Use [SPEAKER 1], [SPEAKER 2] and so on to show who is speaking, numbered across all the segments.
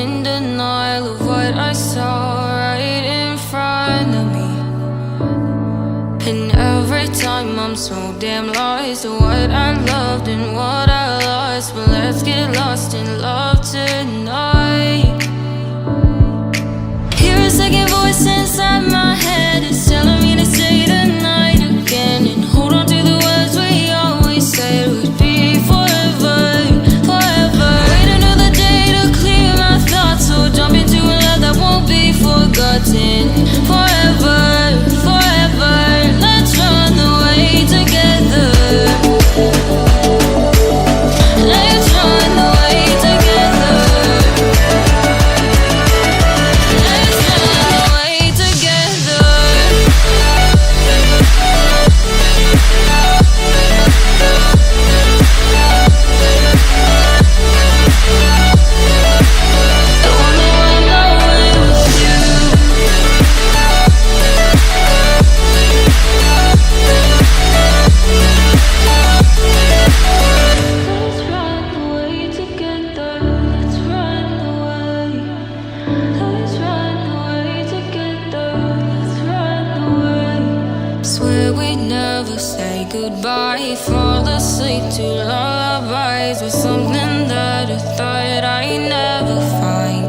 [SPEAKER 1] in denial of what I saw right in front of me. And every time I'm so damn lost to what I loved and what I lost. But let's get lost in love tonight. Hear a second voice inside my head. It's telling me to stay the night again and hold on to the words we always said would be forever, forever. Wait another day to clear my thoughts, so jump into a love that won't be forgotten. Forever, forever. Let's run away together. Let's run away together. Let's run away together. I wanna run away with you. Let's run away together. Let's run away. Let's run away together. Let's run away. Swear we'd never say goodbye. Fall asleep to lullabies with something that I thought I'd never find.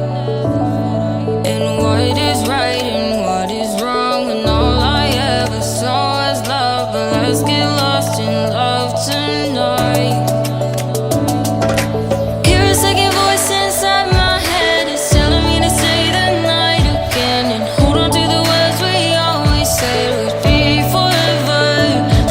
[SPEAKER 1] And what is right and what is wrong, and all I ever saw was love. But let's get lost in love tonight. Hear a second voice inside my head. It's telling me to stay the night again and hold on to the words we always said would be forever,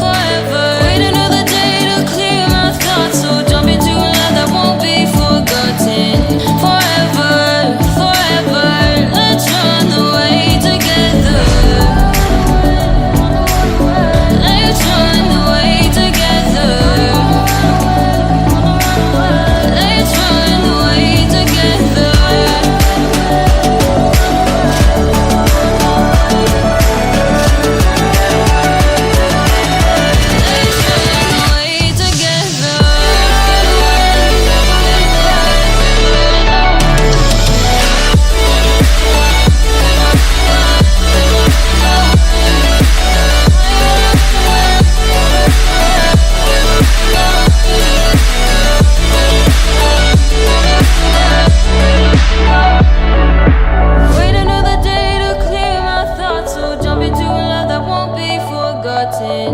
[SPEAKER 1] forever. Wait another day to clear my thoughts, so jump into a love that won't be forgotten. Forever, forever. Let's run away together. Let's run away together. Let's run away together. Let's run away together. Wait another day to clear my thoughts, so jump into a love that won't be forgotten.